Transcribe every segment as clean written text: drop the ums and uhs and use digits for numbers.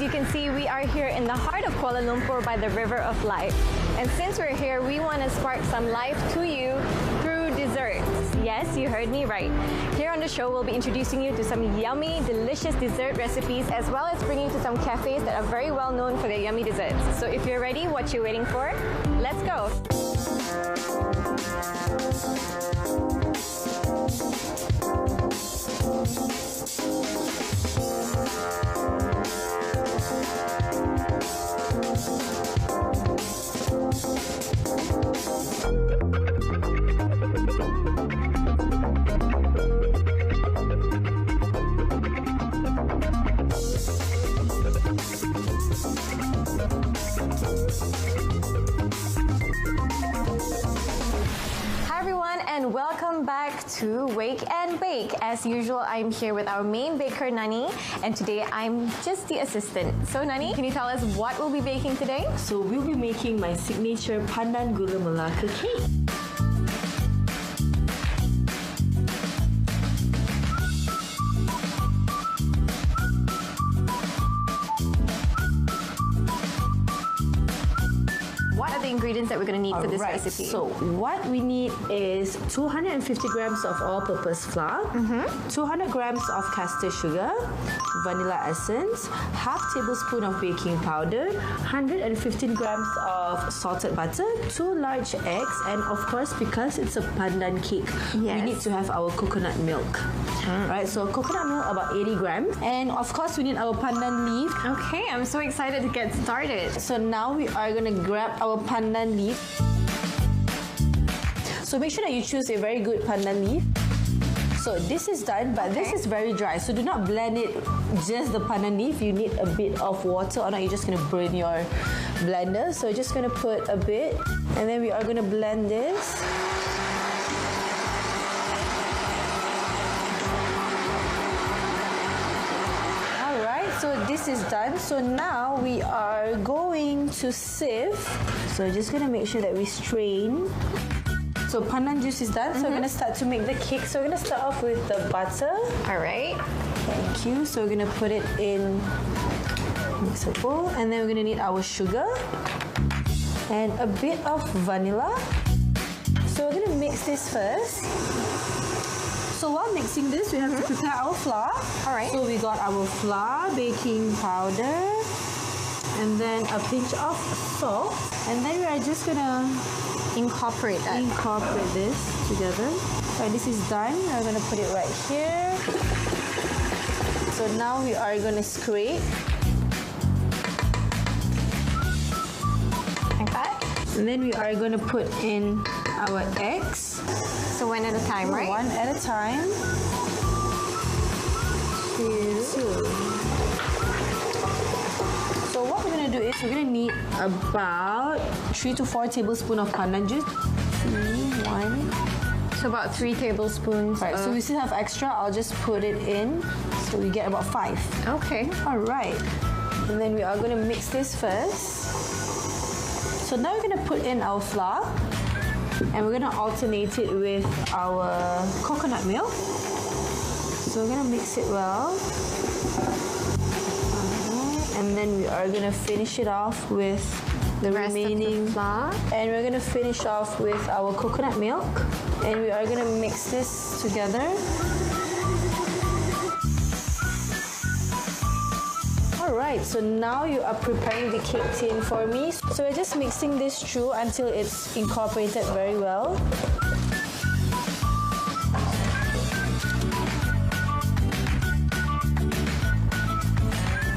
you can see, we are here in the heart of Kuala Lumpur by the River of Life. And since we're here, we want to spark some life to you through desserts. Yes, you heard me right. Here on the show, we'll be introducing you to some yummy, delicious dessert recipes, as well as bringing you to some cafes that are very well known for their yummy desserts. So if you're ready, what you waiting for? Let's go. And welcome back to Wake and Bake. As usual, I'm here with our main baker, Nani, and today I'm just the assistant. So Nani, can you tell us what we'll be baking today? So we'll be making my signature Pandan Gula Melaka cake. What are the ingredients that we're going to need for this recipe? So what we need is 250 grams of all-purpose flour, 200 grams of castor sugar, vanilla essence, half tablespoon of baking powder, 115 grams of salted butter, 2 large eggs, and of course, because it's a pandan cake, we need to have our coconut milk. Right, so coconut milk about 80 grams, and of course we need our pandan leaf. Okay, I'm so excited to get started. So now we are going to grab our pandan leaf. So make sure that you choose a very good pandan leaf. So this is done, but this is very dry. So do not blend it just the pandan leaf. You need a bit of water, or not you're just going to burn your blender. So you're just going to put a bit, and then we are going to blend this. So this is done. So now we are going to sieve. So just going to make sure that we strain. So pandan juice is done. So we're going to start to make the cake. So we're going to start off with the butter. All right. Thank you. So we're going to put it in mixer bowl. And then we're going to need our sugar and a bit of vanilla. So we're going to mix this first. So while mixing this, we have to prepare our flour. All right. So we got our flour, baking powder, and then a pinch of salt. And then we are just gonna incorporate this together. Right, this is done. We're gonna put it right here. So now we are gonna scrape. Like that. And then we are gonna put in our eggs. So one at a time, right? One at a time. Two. So what we're going to do is we're going to need about 3 to 4 tablespoons of pandan juice. 1. So about 3 tablespoons. Right, so we still have extra. I'll just put it in. So we get about 5. Okay. All right. And then we are going to mix this first. So now we're going to put in our flour. And we're going to alternate it with our coconut milk. So we're going to mix it well. And then we are going to finish it off with the remaining flour. And we're going to finish off with our coconut milk. And we are going to mix this together. Alright, so now you are preparing the cake tin for me. So we're just mixing this through until it's incorporated very well.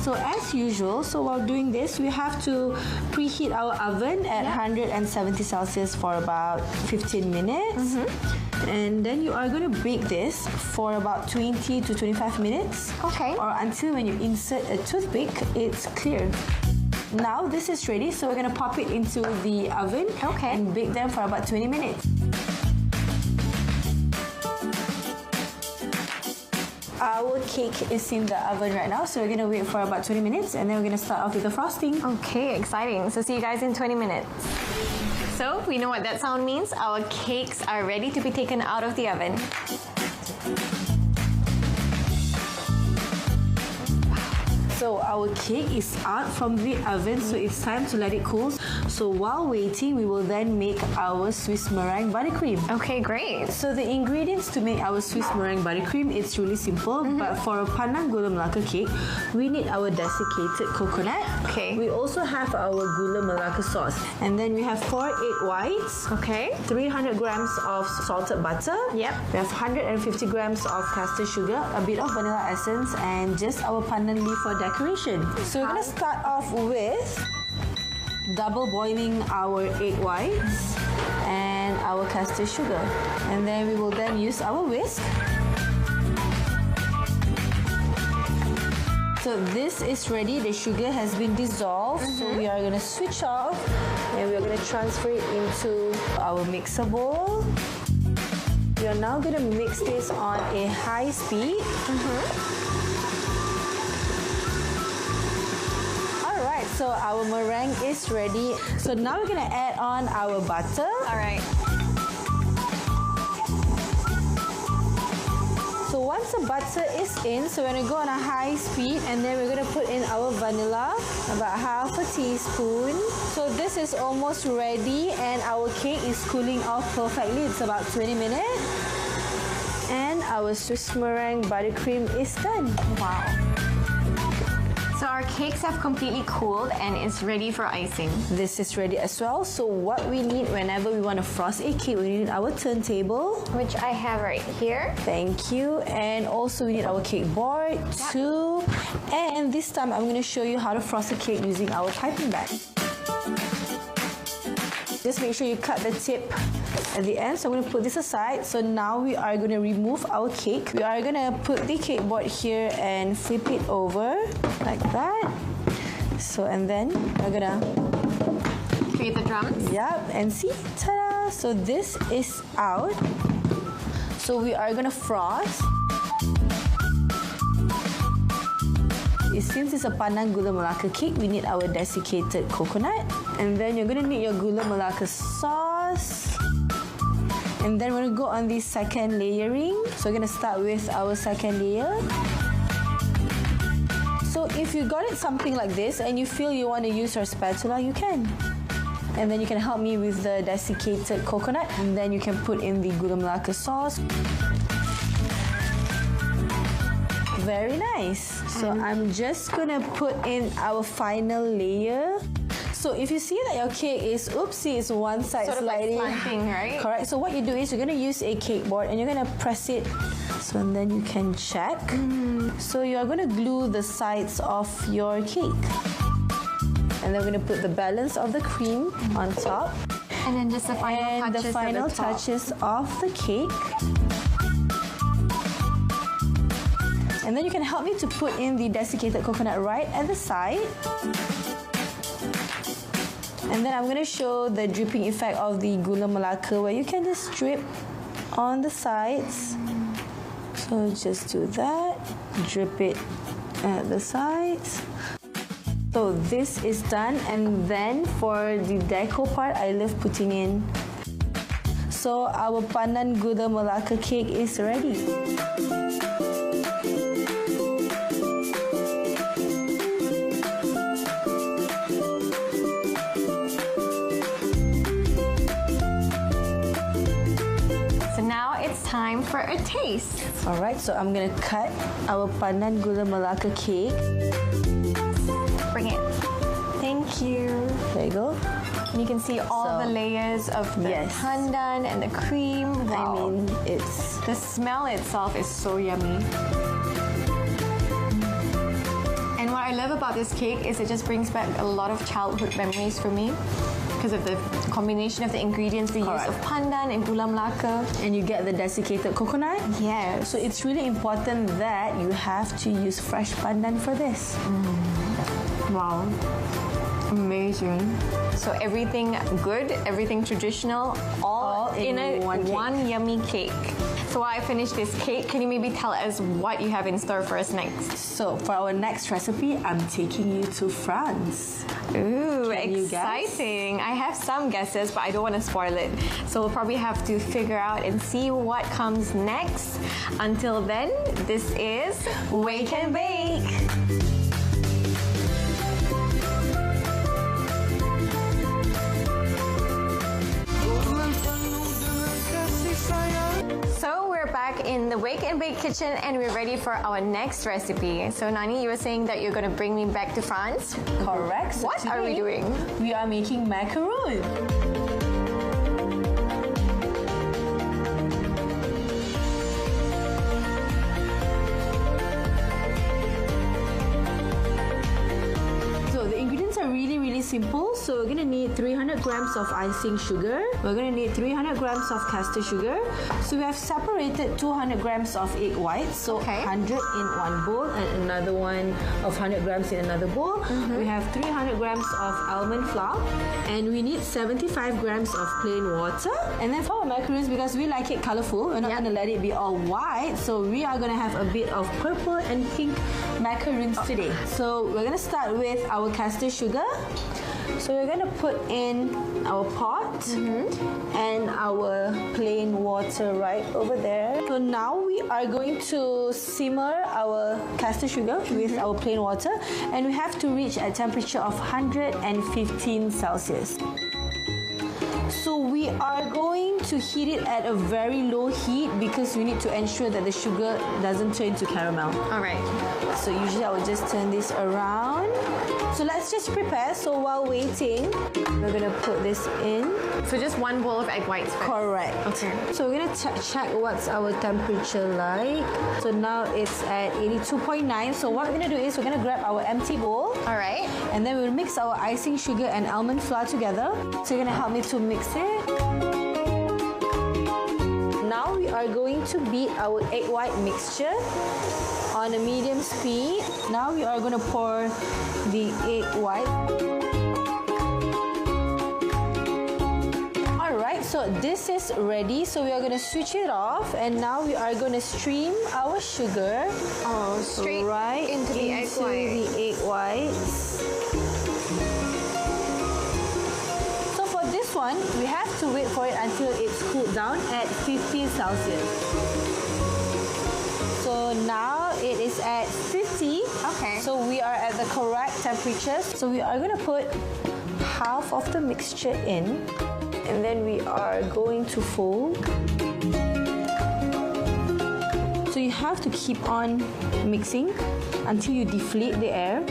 So as usual, so while doing this, we have to preheat our oven at 170 Celsius for about 15 minutes. And then you are going to bake this for about 20 to 25 minutes. Okay. Or until when you insert a toothpick, it's clear. Now this is ready, so we're going to pop it into the oven and bake them for about 20 minutes. Our cake is in the oven right now, so we're going to wait for about 20 minutes and then we're going to start off with the frosting. Okay, exciting. So see you guys in 20 minutes. So we know what that sound means. Our cakes are ready to be taken out of the oven. So So our cake is out from the oven, so it's time to let it cool. So while waiting, we will then make our Swiss meringue buttercream. Okay, great. So the ingredients to make our Swiss meringue buttercream, it's really simple. But for a pandan gula melaka cake, we need our desiccated coconut. Okay. We also have our gula melaka sauce. And then we have 4 egg whites. Okay. 300 grams of salted butter. Yep. We have 150 grams of castor sugar, a bit of vanilla essence, and just our pandan leaf for decoration. So we're going to start off with double boiling our egg whites and our castor sugar. And then we will then use our whisk. So this is ready. The sugar has been dissolved. So we are going to switch off and we are going to transfer it into our mixer bowl. We are now going to mix this on a high speed. Alright, so our meringue is ready. So now we're going to add on our butter. All right. So once the butter is in, so we're going to go on a high speed and then we're going to put in our vanilla, about half a teaspoon. So this is almost ready and our cake is cooling off perfectly. It's about 20 minutes. And our Swiss meringue buttercream is done. Wow. So our cakes have completely cooled and it's ready for icing. This is ready as well. So what we need whenever we want to frost a cake, we need our turntable. Which I have right here. Thank you. And also we need our cake board too. And this time I'm going to show you how to frost a cake using our piping bag. Just make sure you cut the tip at the end. So I'm going to put this aside. So now we are going to remove our cake. We are going to put the cake board here and flip it over like that. So and then we're going to create the drums. Yep, and see, ta-da! So this is out. So we are going to frost. Since it's a pandan gula melaka cake, we need our desiccated coconut. And then you're going to need your gula melaka sauce. And then we're going to go on the second layering. So we're going to start with our second layer. So if you got it something like this and you feel you want to use your spatula, you can. And then you can help me with the desiccated coconut. And then you can put in the gula melaka sauce. Very nice. So I'm just gonna put in our final layer. So if you see that your cake is, oopsie, it's one side Sort of slightly. like slanting, right? Correct. So what you do is you're gonna use a cake board and you're gonna press it. So and then you can check. So you're gonna glue the sides of your cake. And then we're gonna put the balance of the cream on top. And then just the final touches the final at the top. touches of the cake. And then you can help me to put in the desiccated coconut right at the side. And then I'm going to show the dripping effect of the gula melaka where you can just drip on the sides. So just do that. Drip it at the sides. So this is done. And then for the deco part, I love putting in. So our pandan gula melaka cake is ready. Time for a taste. Alright, so I'm gonna cut our pandan gula melaka cake. Bring it. Thank you. There you go. And you can see all the layers of the pandan and the cream. Wow. I mean, it's... The smell itself is so yummy. And what I love about this cake is it just brings back a lot of childhood memories for me. Because of the combination of the ingredients, the use of pandan and gula melaka. And you get the desiccated coconut. Yes. So it's really important that you have to use fresh pandan for this. Wow. Amazing. So everything good, everything traditional, all in a one yummy cake. So while I finish this cake, can you maybe tell us what you have in store for us next? So for our next recipe, I'm taking you to France. Ooh, Can you exciting. guess? I have some guesses, but I don't want to spoil it. So we'll probably have to figure out and see what comes next. Until then, this is Wake and Bake. back in the Wake and Bake kitchen and we're ready for our next recipe. So Nani, you were saying that you're going to bring me back to France? Correct. So What are we doing? We are making macaroon. Really simple. So we're gonna need 300 grams of icing sugar. We're gonna need 300 grams of caster sugar. So we have separated 200 grams of egg whites. So 100 in one bowl and another one of 100 grams in another bowl. We have 300 grams of almond flour and we need 75 grams of plain water. And then for our macaroons, because we like it colorful, we're not gonna let it be all white. So we are gonna have a bit of purple and pink macaroons today. So we're gonna start with our caster sugar. So we're going to put in our pot and our plain water right over there. So now we are going to simmer our caster sugar with our plain water and we have to reach a temperature of 115 Celsius. So we are going to heat it at a very low heat because we need to ensure that the sugar doesn't turn to caramel. Alright. So usually I will just turn this around. So let's just prepare. So while waiting, we're going to put this in. So just one bowl of egg whites first. Correct. Okay. So we're going to check what's our temperature like. So now it's at 82.9. So what we're going to do is we're going to grab our empty bowl. Alright. And then we'll mix our icing sugar and almond flour together. So you're going to help me to mix it. Now we are going to beat our egg white mixture on a medium speed. Now we are going to pour the egg white. Alright, so this is ready. So we are going to switch it off and now we are going to stream our sugar straight right into the egg white. The egg whites. So for this one, we have to wait for it until it's cooled down at 50 Celsius. So now it is at 50. Okay. So we are at the correct temperature. So we are going to put half of the mixture in. And then we are going to fold. So you have to keep on mixing until you deflate the air.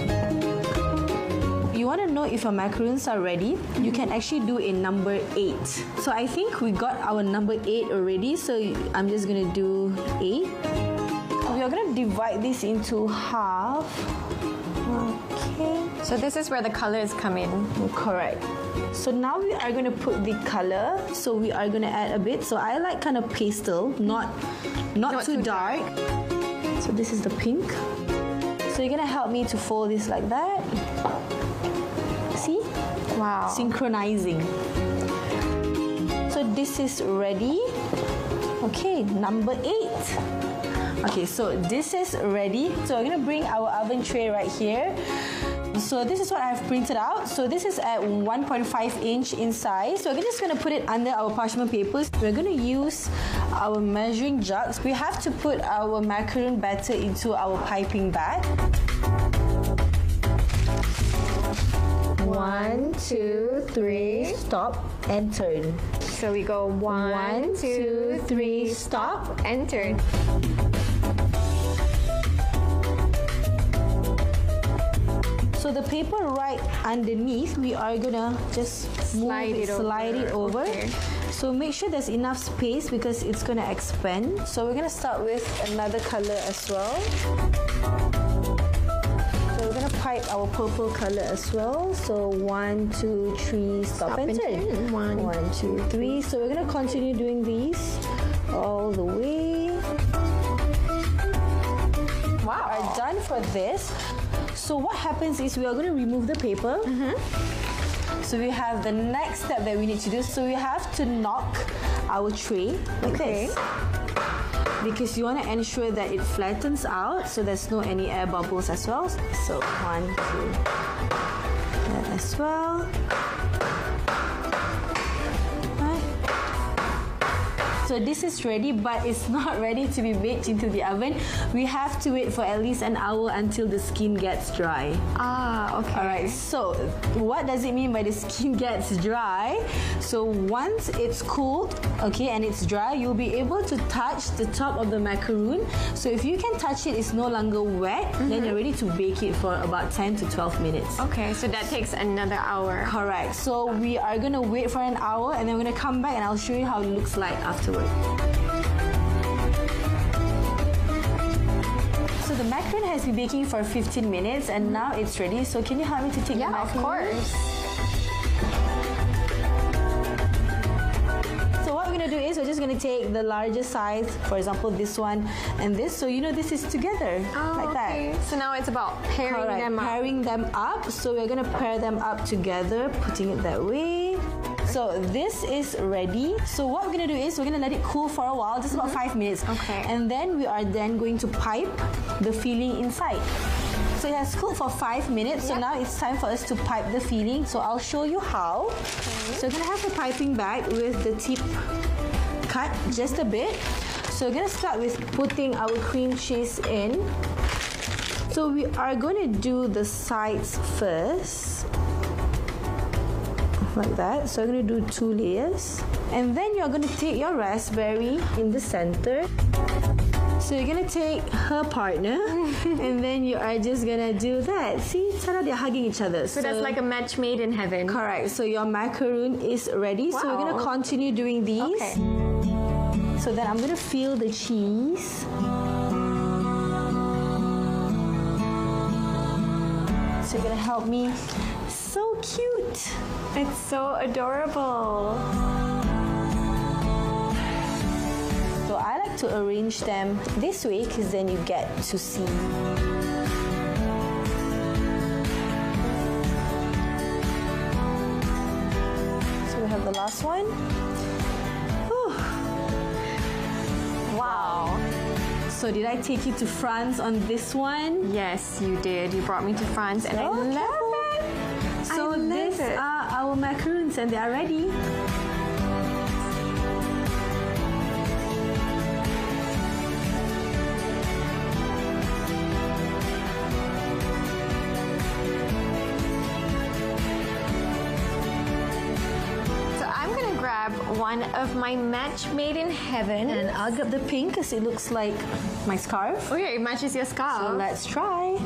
You want to know if your macaroons are ready, you can actually do in number 8. So I think we got our number 8 already. So I'm just going to do 8. We are going to divide this into half. Okay. So this is where the colors come in. Correct. So now we are going to put the color. So we are going to add a bit. So I like kind of pastel, not too dark. So this is the pink. So you're going to help me to fold this like that. See? Wow. Synchronizing. So this is ready. Okay, number 8. Okay, so this is ready. So we're going to bring our oven tray right here. So this is what I've printed out. So this is at 1.5 inch in size. So we're just going to put it under our parchment papers. We're going to use our measuring jugs. We have to put our macaroon batter into our piping bag. 1, 2, 3, stop and turn. So we go 1, 2, 3, stop and turn. So the paper right underneath, we are gonna just slide it over. Okay. So make sure there's enough space because it's gonna expand. So we're gonna start with another color as well. So we're gonna pipe our purple color as well. So 1, 2, 3, stop and turn. 1, 2, 3. So we're gonna continue doing these all the way. Wow. Are done for this. So what happens is we are going to remove the paper. So we have the next step that we need to do. So we have to knock our tray like this. Because you want to ensure that it flattens out so there's no any air bubbles as well. So 1, 2, that as well. Right. So this is ready, but it's not ready to be baked into the oven. We have to wait for at least an hour until the skin gets dry. Ah, okay. Alright, so what does it mean by the skin gets dry? So once it's cooled, okay, and it's dry, you'll be able to touch the top of the macaroon. So if you can touch it, it's no longer wet, then you're ready to bake it for about 10 to 12 minutes. Okay, so that takes another hour. Correct. So we are going to wait for an hour and then we're going to come back and I'll show you how it looks like afterward. So the macaron has been baking for 15 minutes and now it's ready. So can you help me to take the macaron? Of course. So what we're going to do is we're just going to take the larger size, for example this one and this, so you know this is together, like that. So now it's about pairing them up. Pairing them up. So we're going to pair them up together, putting it that way. So this is ready. So what we're going to do is we're going to let it cool for a while, just about 5 minutes. Okay. And then we are then going to pipe the filling inside. So it has cooled for 5 minutes. So now it's time for us to pipe the filling. So I'll show you how. So we're going to have the piping bag with the tip cut just a bit. So we're going to start with putting our cream cheese in. So we are going to do the sides first. Like that. So I'm going to do 2 layers. And then you're going to take your raspberry in the center. So you're going to take her partner and then you are just going to do that. See, Sarah, they're hugging each other. So that's like a match made in heaven. Correct. So your macaroon is ready. Wow. So we're going to continue doing these. Okay. So then I'm going to fill the cheese. So you're going to help me. So cute. It's so adorable. So I like to arrange them this way because then you get to see. So we have the last one. Whew. Wow. So did I take you to France on this one? Yes, you did. You brought me to France and I love it. So these are our macaroons and they are ready. So I'm gonna grab one of my match made in heaven. And I'll grab the pink because it looks like my scarf. Oh yeah, it matches your scarf. So let's try.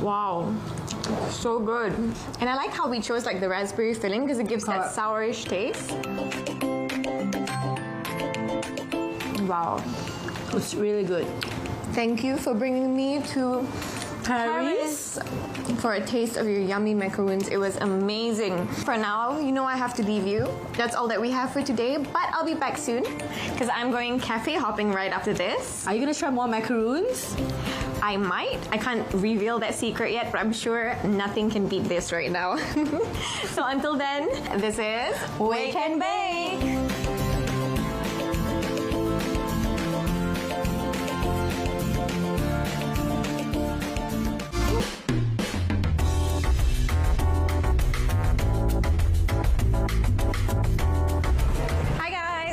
Wow, so good. And I like how we chose like the raspberry filling because it gives that sourish taste. Wow, It's really good. thank you for bringing me to Paris for a taste of your yummy macaroons. It was amazing. For now, you know I have to leave you. That's all that we have for today, but I'll be back soon because I'm going cafe hopping right after this. Are you going to try more macaroons? I might. I can't reveal that secret yet, but I'm sure nothing can beat this right now. So until then, this is Wake and Bake.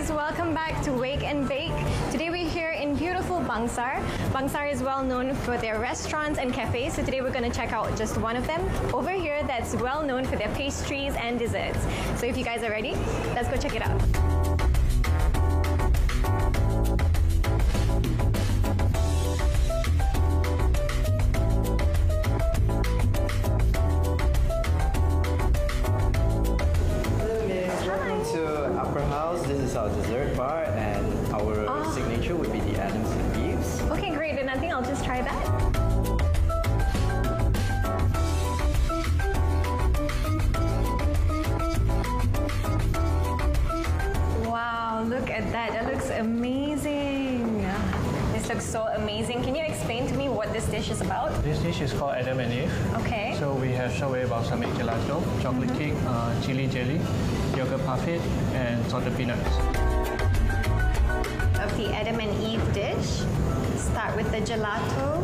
Welcome back to Wake and Bake. Today we're here in beautiful Bangsar. Bangsar is well known for their restaurants and cafes, so today we're going to check out just one of them over here that's well known for their pastries and desserts. So if you guys are ready, let's go check it out. Upperhouse, this is our dessert bar, and our signature would be the Adams and Eves. Okay, great. Then I think I'll just try that. Wow, look at that. That looks amazing. This looks so amazing. Can you explain to me what this dish is about? This dish is called Adam and Eve. Okay. So we have strawberry balsamic gelato, chocolate cake, chili jelly, yogurt parfait, and salted peanuts. Of the Adam and Eve dish, start with the gelato.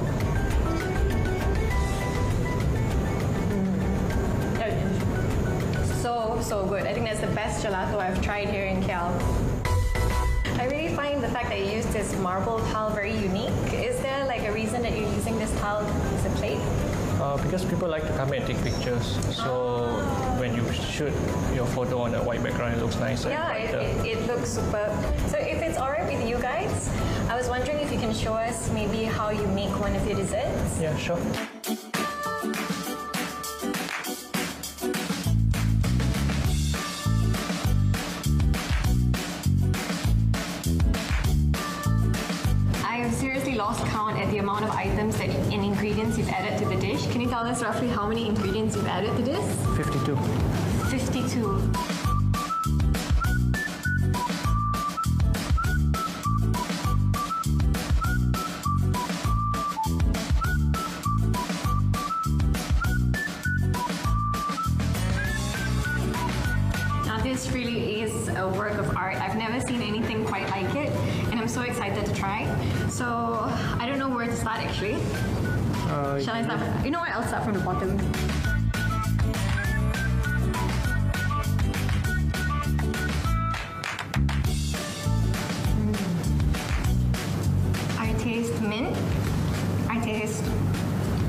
So so good. I think that's the best gelato I've tried here in KL. I really find the fact that you use this marble tile very unique. Is there like a reason that you're using this tile as a plate? Because people like to come and take pictures. So when you shoot your photo on a white background, it looks nice. Yeah, it looks superb. So if it's alright with you guys, I was wondering if you can show us maybe how you make one of your desserts. Yeah, sure. I've seriously lost count at the amount of items and ingredients you've added to the dish. Can you tell us roughly how many ingredients you've added to this? 52. 52. This really is a work of art. I've never seen anything quite like it, and I'm so excited to try. So I don't know where to start actually. Shall I start? You know what? I'll start from the bottom. I taste mint. I taste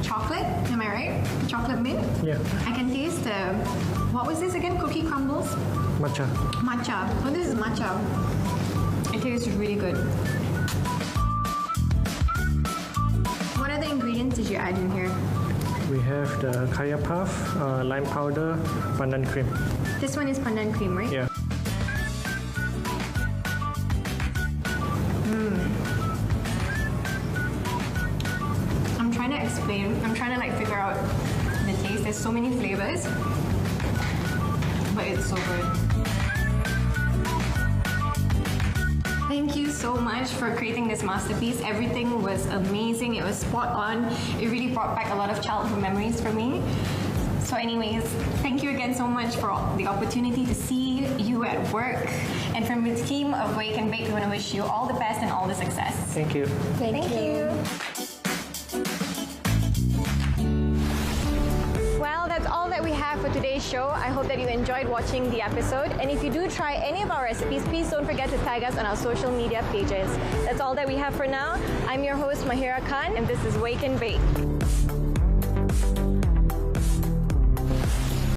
chocolate. Am I right? Chocolate mint. Yeah. I can taste the. What was this again? Cookie crumbles? Matcha. Matcha. Oh, this is matcha. It tastes really good. What other ingredients did you add in here? We have the kaya puff, lime powder, pandan cream. This one is pandan cream, right? Yeah. I'm trying to explain. I'm trying to like figure out the taste. There's so many flavors, but it's so good. Thank you so much for creating this masterpiece. Everything was amazing. It was spot on. It really brought back a lot of childhood memories for me. So anyways, thank you again so much for the opportunity to see you at work. And from the team of Wake and Bake, we want to wish you all the best and all the success. Thank you. Thank you. Well, that's all that we have for today's show. I hope that you enjoyed watching the episode. And if you do try any of our recipes, please don't forget to tag us on our social media pages. That's all that we have for now. I'm your host, Mahira Khan, and this is Wake and Bake.